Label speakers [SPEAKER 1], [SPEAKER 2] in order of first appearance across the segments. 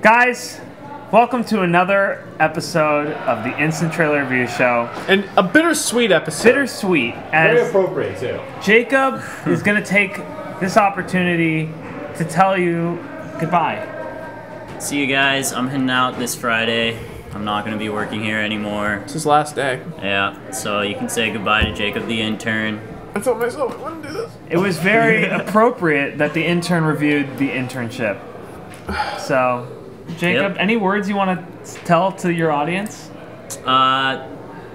[SPEAKER 1] Guys, welcome to another episode of the Instant Trailer Review Show.
[SPEAKER 2] And a bittersweet episode.
[SPEAKER 1] Bittersweet.
[SPEAKER 3] Very appropriate, too.
[SPEAKER 1] Jacob is going to take this opportunity to tell you goodbye.
[SPEAKER 4] See you guys. I'm heading out this Friday. I'm not going to be working here anymore.
[SPEAKER 2] It's his last day.
[SPEAKER 4] Yeah, so you can say goodbye to Jacob the intern.
[SPEAKER 2] I told myself I wouldn't do this.
[SPEAKER 1] It was very appropriate that the intern reviewed the internship. So, Jacob, any words you want to tell to your audience?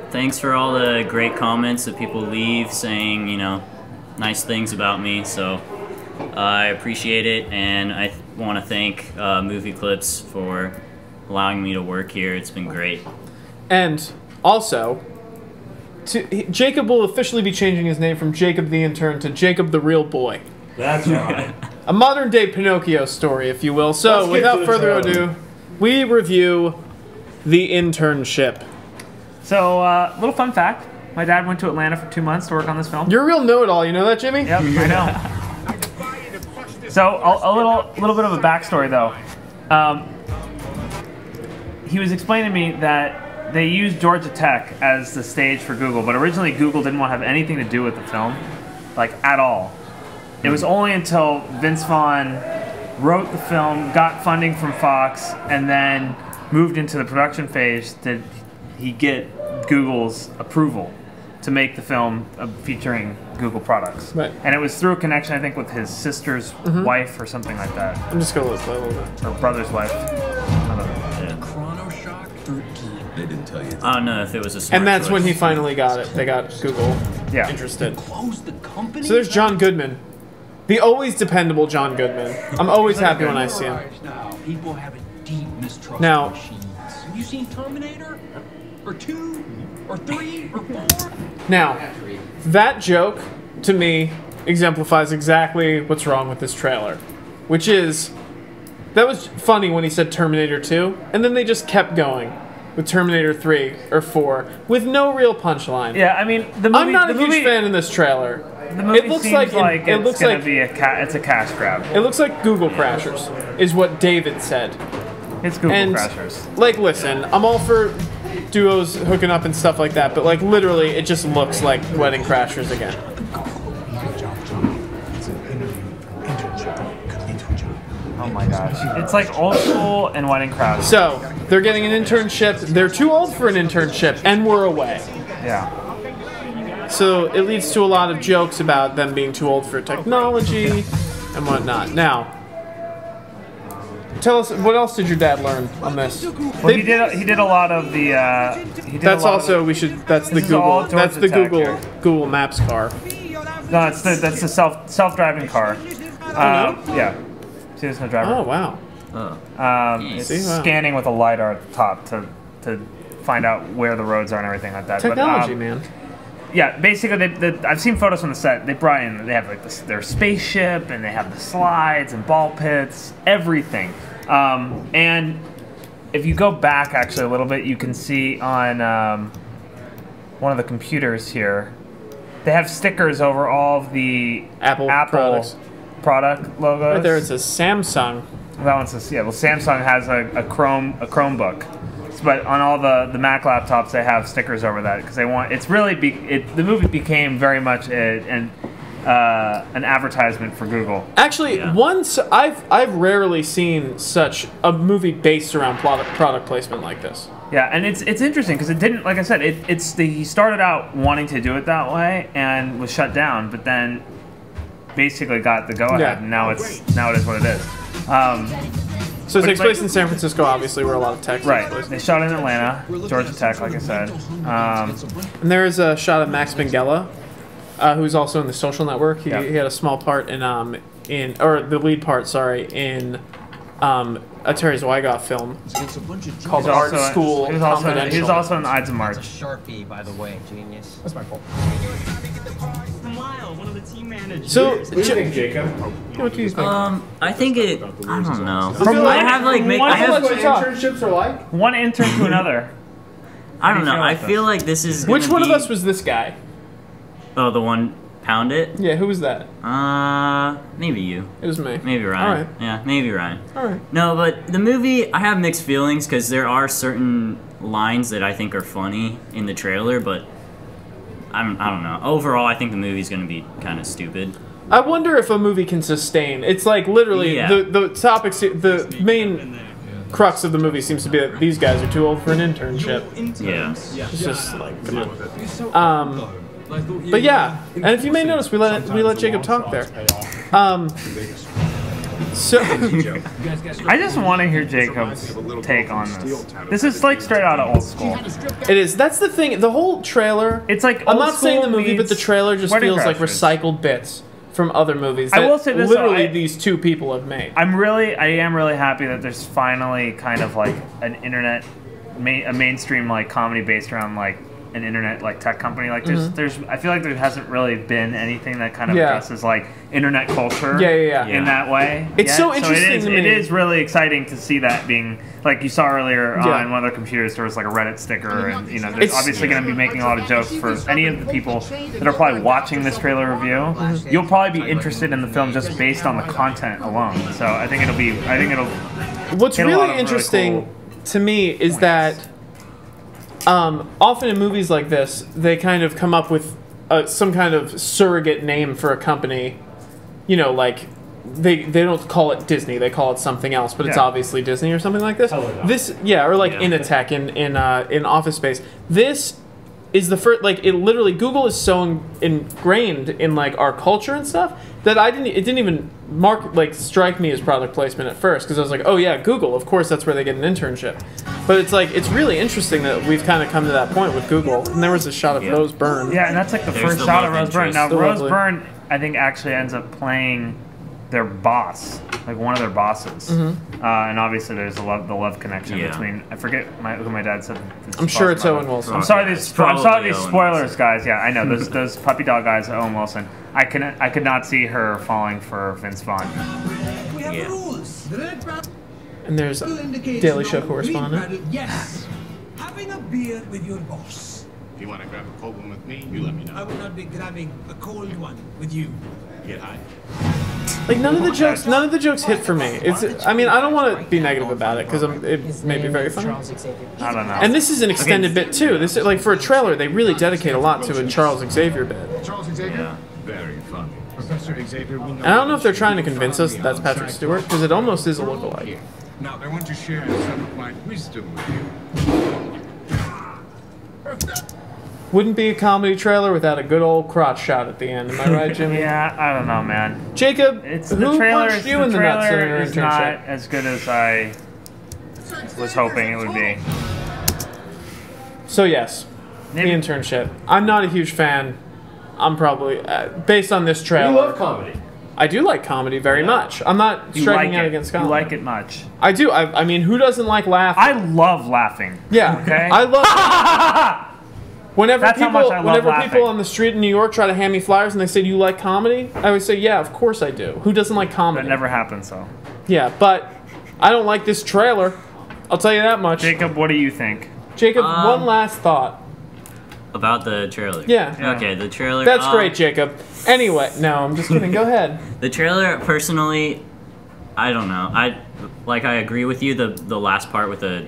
[SPEAKER 4] Thanks for all the great comments that people leave saying, you know, nice things about me. So I appreciate it, and I want to thank Movie Clips for allowing me to work here. It's been great.
[SPEAKER 2] And also, Jacob will officially be changing his name from Jacob the Intern to Jacob the Real Boy.
[SPEAKER 3] That's right.
[SPEAKER 2] A modern day Pinocchio story, if you will. So, without further ado, we review The Internship. So,
[SPEAKER 1] little fun fact. My dad went to Atlanta for 2 months to work on this film.
[SPEAKER 2] You're a real know-it-all, you know that, Jimmy?
[SPEAKER 1] Yep, I know. So, a little bit of a backstory, though. He was explaining to me that they used Georgia Tech as the stage for Google, but originally Google didn't want to have anything to do with the film, like, at all. It was only until Vince Vaughn wrote the film, got funding from Fox, and then moved into the production phase did he get Google's approval to make the film featuring Google products.
[SPEAKER 2] Right.
[SPEAKER 1] And it was through a connection, I think, with his sister's wife or something like that.
[SPEAKER 2] I'm just going to play a little bit.
[SPEAKER 1] Or brother's wife. I don't know.
[SPEAKER 5] Chronoshock 13. They didn't tell you.
[SPEAKER 4] I don't know if it was a smart
[SPEAKER 2] And that's
[SPEAKER 4] choice.
[SPEAKER 2] when he finally got it. They got Google interested.
[SPEAKER 5] Close the company.
[SPEAKER 2] So there's John Goodman. The always dependable John Goodman. I'm always happy when I see him.
[SPEAKER 5] Now, people have a deep mistrust
[SPEAKER 2] Now-
[SPEAKER 5] of machines. Have you seen Terminator? Or 2? Or 3? Or 4?
[SPEAKER 2] Now, that joke, to me, exemplifies exactly what's wrong with this trailer. Which is, that was funny when he said Terminator 2, and then they just kept going with Terminator 3 or 4, with no real punchline.
[SPEAKER 1] Yeah, I mean, the movie...
[SPEAKER 2] I'm not a huge fan in this trailer.
[SPEAKER 1] The movie
[SPEAKER 2] It looks
[SPEAKER 1] seems
[SPEAKER 2] like
[SPEAKER 1] it's
[SPEAKER 2] looks
[SPEAKER 1] gonna
[SPEAKER 2] like
[SPEAKER 1] be it's a cash grab.
[SPEAKER 2] it looks like Google Crashers, is what David said.
[SPEAKER 1] It's Google
[SPEAKER 2] And,
[SPEAKER 1] Crashers.
[SPEAKER 2] like, listen, I'm all for duos hooking up and stuff like that, but, like, literally, it just looks like Wedding Crashers again.
[SPEAKER 1] Oh my gosh. It's like old school and Wedding Crashers.
[SPEAKER 2] So, they're getting an internship. They're too old for an internship, and we're away.
[SPEAKER 1] Yeah.
[SPEAKER 2] So, it leads to a lot of jokes about them being too old for technology and whatnot. Now, tell us, what else did your dad learn on this?
[SPEAKER 1] Well, he did a lot of the.
[SPEAKER 2] That's also that's the
[SPEAKER 1] This is all
[SPEAKER 2] Google. That's
[SPEAKER 1] Georgia
[SPEAKER 2] the
[SPEAKER 1] Tech
[SPEAKER 2] Google
[SPEAKER 1] here.
[SPEAKER 2] Google Maps car.
[SPEAKER 1] No, that's the self-driving car. Yeah. See, there's no driver.
[SPEAKER 2] Oh wow!
[SPEAKER 1] It's
[SPEAKER 2] See, wow.
[SPEAKER 1] scanning with a lidar at the top to find out where the roads are and everything like that.
[SPEAKER 2] Technology,
[SPEAKER 1] but,
[SPEAKER 2] man.
[SPEAKER 1] Yeah, basically, I've seen photos from the set. They brought in, they have like their spaceship, and they have the slides and ball pits, everything. And if you go back actually a little bit, you can see on one of the computers here, they have stickers over all of the
[SPEAKER 2] Apple products.
[SPEAKER 1] product logos.
[SPEAKER 2] Right there, it says Samsung.
[SPEAKER 1] That one says, yeah. Well, Samsung has a Chromebook. But on all the Mac laptops, they have stickers over that because they want. It's really the movie became very much an advertisement for Google.
[SPEAKER 2] Actually, once I've rarely seen such a movie based around product placement like this.
[SPEAKER 1] Yeah, and it's interesting because it didn't, like I said, he started out wanting to do it that way and was shut down, but then basically got the go ahead, and now it is what it is.
[SPEAKER 2] So it takes place in San Francisco, obviously, where a lot of tech takes
[SPEAKER 1] Right.
[SPEAKER 2] place.
[SPEAKER 1] They shot in Atlanta, Georgia Tech, like I said.
[SPEAKER 2] And there is a shot of Max Minghella, who's also in The Social Network. He had a small part in or the lead part, sorry, in a Terry Zwigoff film called Art School Confidential.
[SPEAKER 1] He was also in Ides of March.
[SPEAKER 6] Sharpie, by the way, genius. That's my fault. One of the team managers.
[SPEAKER 2] So,
[SPEAKER 3] What do you think, Jacob?
[SPEAKER 2] what do you think?
[SPEAKER 4] I think it. I don't know.
[SPEAKER 1] From
[SPEAKER 4] I have like
[SPEAKER 1] one-
[SPEAKER 4] I have.
[SPEAKER 3] What internships are like?
[SPEAKER 1] One intern to another.
[SPEAKER 4] I don't know.
[SPEAKER 1] feel
[SPEAKER 4] I
[SPEAKER 1] like
[SPEAKER 4] feel like this is.
[SPEAKER 2] Which
[SPEAKER 4] gonna
[SPEAKER 2] one of
[SPEAKER 4] be-
[SPEAKER 2] us was this guy?
[SPEAKER 4] Oh, the one Pound it?
[SPEAKER 2] Yeah, who was that?
[SPEAKER 4] Maybe you.
[SPEAKER 2] It was me.
[SPEAKER 4] Maybe Ryan.
[SPEAKER 2] All right.
[SPEAKER 4] Yeah, maybe Ryan.
[SPEAKER 2] All right.
[SPEAKER 4] No, but the movie, I have mixed feelings because there are certain lines that I think are funny in the trailer, but I don't know. Overall, I think the movie's going to be kind of stupid.
[SPEAKER 2] I wonder if a movie can sustain. It's like literally the topics, the main crux of the movie seems to be that these guys are too old for an internship.
[SPEAKER 4] Yeah.
[SPEAKER 2] It's just like, come on. But yeah, and if you may notice, we let Jacob talk there. So
[SPEAKER 1] I just want to hear Jacob's take on this. This is like straight out of Old School.
[SPEAKER 2] it is. That's the thing. The whole trailer.
[SPEAKER 1] It's like
[SPEAKER 2] I'm
[SPEAKER 1] Old
[SPEAKER 2] not saying the
[SPEAKER 1] School
[SPEAKER 2] movie, but the
[SPEAKER 1] meets
[SPEAKER 2] trailer just
[SPEAKER 1] Wedding
[SPEAKER 2] feels like
[SPEAKER 1] Crashers.
[SPEAKER 2] recycled bits from other movies.
[SPEAKER 1] I
[SPEAKER 2] That
[SPEAKER 1] will say this,
[SPEAKER 2] literally
[SPEAKER 1] though,
[SPEAKER 2] these two people have made.
[SPEAKER 1] I am really happy that there's finally kind of like an internet, a mainstream like comedy based around like an internet like tech company. Like there's I feel like there hasn't really been anything that kind of addresses like internet culture. In that way.
[SPEAKER 2] It's so interesting to me.
[SPEAKER 1] It is really exciting to see that being like you saw earlier on one of their computers. There was like a Reddit sticker, and you know, there's obviously going to be making a lot of jokes for any of the people that are probably watching this trailer review. You'll probably be interested in the film just based on the content alone. So I think it'll.
[SPEAKER 2] What's really interesting to me is that often in movies like this, they kind of come up with some kind of surrogate name for a company. You know, like they don't call it Disney, they call it something else, but it's obviously Disney or something like this. This, or like Initech in Office Space. This is the first, like, it literally, Google is so ingrained in like our culture and stuff that it didn't even strike me as product placement at first, because I was like, oh yeah, Google, of course that's where they get an internship. But it's like, it's really interesting that we've kind of come to that point with Google. And there was a shot of Rose Byrne.
[SPEAKER 1] Yeah, and that's like the first shot of Rose Byrne. Now Rose Byrne, I think, actually ends up playing their boss, like one of their bosses, and obviously there's the love connection between. I forget who my dad said.
[SPEAKER 2] I'm sure it's Owen Wilson.
[SPEAKER 1] I'm sorry these spoilers, guys. Yeah, I know those puppy dog guys. Owen Wilson. I could not see her falling for Vince Vaughn.
[SPEAKER 2] And there's Daily Show correspondent.
[SPEAKER 7] Yes, having a beer with your boss.
[SPEAKER 8] If you want to grab a cold one with me, you let me know.
[SPEAKER 7] I will not be grabbing a cold one with you.
[SPEAKER 8] Get high.
[SPEAKER 2] Like none of the jokes hit for me. I mean, I don't want to be negative about it because it may be very funny.
[SPEAKER 1] I don't know.
[SPEAKER 2] And this is an extended bit too. This is like, for a trailer, they really dedicate a lot to a Charles Xavier bit.
[SPEAKER 8] Charles Xavier? Very funny. Professor Xavier, we know.
[SPEAKER 2] And I don't know if they're trying to convince us that that's Patrick Stewart, because it almost is a lookalike.
[SPEAKER 8] Now, I want to share some of my wisdom with you.
[SPEAKER 2] Wouldn't be a comedy trailer without a good old crotch shot at the end. Am I right, Jimmy?
[SPEAKER 1] Yeah, I don't know, man.
[SPEAKER 2] Jacob,
[SPEAKER 1] The trailer is
[SPEAKER 2] internship?
[SPEAKER 1] not as good as I was hoping it would be.
[SPEAKER 2] So yes, the internship. I'm not a huge fan. I'm probably based on this trailer.
[SPEAKER 3] You love comedy.
[SPEAKER 2] I do like comedy very much. I'm not striking out against comedy.
[SPEAKER 1] You like it much.
[SPEAKER 2] I do. I mean, who doesn't like laughing?
[SPEAKER 1] I love laughing.
[SPEAKER 2] Yeah.
[SPEAKER 1] Okay.
[SPEAKER 2] I love. Whenever
[SPEAKER 1] laughing.
[SPEAKER 2] people on the street in New York try to hand me flyers and they say, "Do you like comedy?" I always say, "Yeah, of course I do." Who doesn't like comedy?
[SPEAKER 1] That never happens, though.
[SPEAKER 2] Yeah, but I don't like this trailer. I'll tell you that much.
[SPEAKER 1] Jacob, what do you think?
[SPEAKER 2] Jacob, one last thought.
[SPEAKER 4] About the trailer.
[SPEAKER 2] Yeah.
[SPEAKER 4] Okay, the trailer.
[SPEAKER 2] That's great, Jacob. Anyway, no, I'm just kidding. Go ahead.
[SPEAKER 4] The trailer, personally, I don't know. I agree with you. The last part with the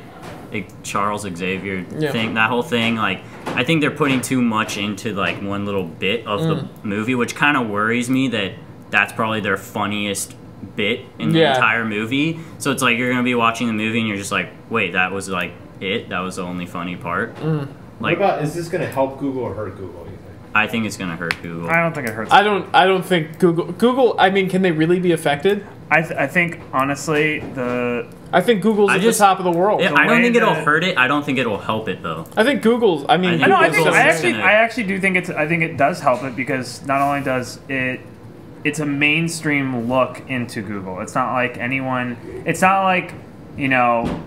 [SPEAKER 4] Charles Xavier thing, that whole thing, like, I think they're putting too much into like one little bit of the movie, which kind of worries me that that's probably their funniest bit in the entire movie. So it's like you're gonna be watching the movie and you're just like, wait, that was like it? That was the only funny part?
[SPEAKER 3] Like, what about, is this going to help Google or hurt Google, you think?
[SPEAKER 4] I think it's gonna hurt Google.
[SPEAKER 1] I don't think it hurts.
[SPEAKER 2] I don't think Google. I mean, can they really be affected?
[SPEAKER 1] I think honestly
[SPEAKER 2] I think Google's at the top of the world.
[SPEAKER 4] I don't think it'll hurt it. I don't think it'll help it though.
[SPEAKER 2] I think Google's. I mean,
[SPEAKER 1] I actually do think I think it does help it, because not only does it's a mainstream look into Google. It's not like it's not like, you know,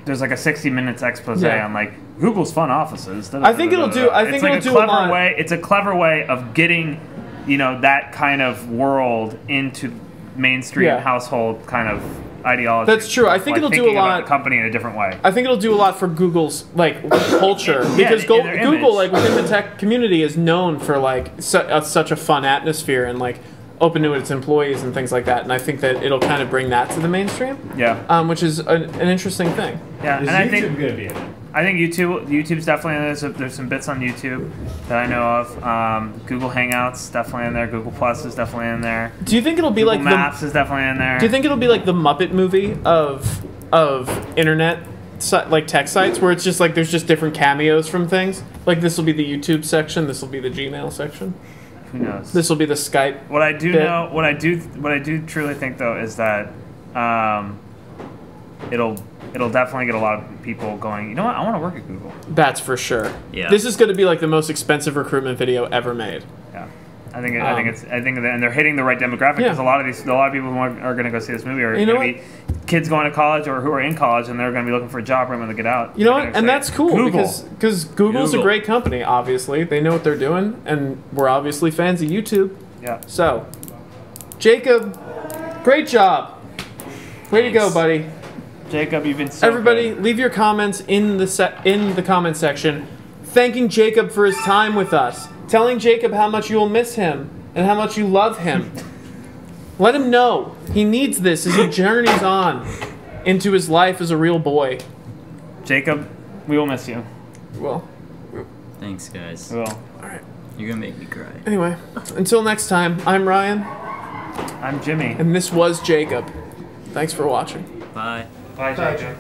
[SPEAKER 1] there's like a 60 minutes expose on like Google's fun offices.
[SPEAKER 2] I think it'll do. I think it'll do a lot.
[SPEAKER 1] It's a clever way of getting, you know, that kind of world into mainstream household kind of ideology.
[SPEAKER 2] That's true. I think it'll do a
[SPEAKER 1] thinking about
[SPEAKER 2] lot.
[SPEAKER 1] the company in a different way.
[SPEAKER 2] I think it'll do a lot for Google's like culture because
[SPEAKER 1] in their
[SPEAKER 2] Google,
[SPEAKER 1] image.
[SPEAKER 2] like within the tech community, is known for like such a fun atmosphere and like open to its employees and things like that. And I think that it'll kind of bring that to the mainstream.
[SPEAKER 1] Yeah.
[SPEAKER 2] Which is an interesting thing.
[SPEAKER 1] Yeah,
[SPEAKER 3] Is
[SPEAKER 1] and I
[SPEAKER 3] YouTube
[SPEAKER 1] think
[SPEAKER 3] gonna be in it?
[SPEAKER 1] I think YouTube's definitely in there. There's some bits on YouTube that I know of. Google Hangouts definitely in there. Google Plus is definitely in there.
[SPEAKER 2] Do you think it'll be
[SPEAKER 1] Google
[SPEAKER 2] like
[SPEAKER 1] Maps is definitely in there.
[SPEAKER 2] Do you think it'll be like the Muppet movie of internet like tech sites where it's just like there's just different cameos from things? Like this will be the YouTube section. This will be the Gmail section.
[SPEAKER 1] Who knows?
[SPEAKER 2] This will be the Skype.
[SPEAKER 1] What I do
[SPEAKER 2] bit.
[SPEAKER 1] know, what I do truly think though is that it'll definitely get a lot of people going. You know what? I want to work at Google.
[SPEAKER 2] That's for sure.
[SPEAKER 4] Yeah.
[SPEAKER 2] This is going to be like the most expensive recruitment video ever made.
[SPEAKER 1] Yeah, I think and they're hitting the right demographic because a lot of people who are going to go see this movie are
[SPEAKER 2] You know
[SPEAKER 1] going to be kids going to college or who are in college and they're going to be looking for a job right when they get out.
[SPEAKER 2] You know
[SPEAKER 1] They're
[SPEAKER 2] what?
[SPEAKER 1] gonna
[SPEAKER 2] And
[SPEAKER 1] say,
[SPEAKER 2] that's cool
[SPEAKER 1] Google.
[SPEAKER 2] because Google's a
[SPEAKER 4] Google.
[SPEAKER 2] great company. Obviously, they know what they're doing, and we're obviously fans of YouTube.
[SPEAKER 1] Yeah.
[SPEAKER 2] So, Jacob, great job. Way to go,
[SPEAKER 4] Thanks.
[SPEAKER 2] buddy.
[SPEAKER 1] Jacob, you've been so
[SPEAKER 2] Everybody,
[SPEAKER 1] good.
[SPEAKER 2] leave your comments in the comment section, thanking Jacob for his time with us, telling Jacob how much you will miss him and how much you love him. Let him know he needs this as he journeys on into his life as a real boy.
[SPEAKER 1] Jacob, we will miss you.
[SPEAKER 2] Well,
[SPEAKER 4] Thanks, guys.
[SPEAKER 1] We will.
[SPEAKER 2] all right.
[SPEAKER 4] You're gonna make me cry.
[SPEAKER 2] Anyway, until next time, I'm Ryan,
[SPEAKER 1] I'm Jimmy.
[SPEAKER 2] and this was Jacob. Thanks for watching.
[SPEAKER 4] Bye.
[SPEAKER 1] Bye, Jacob.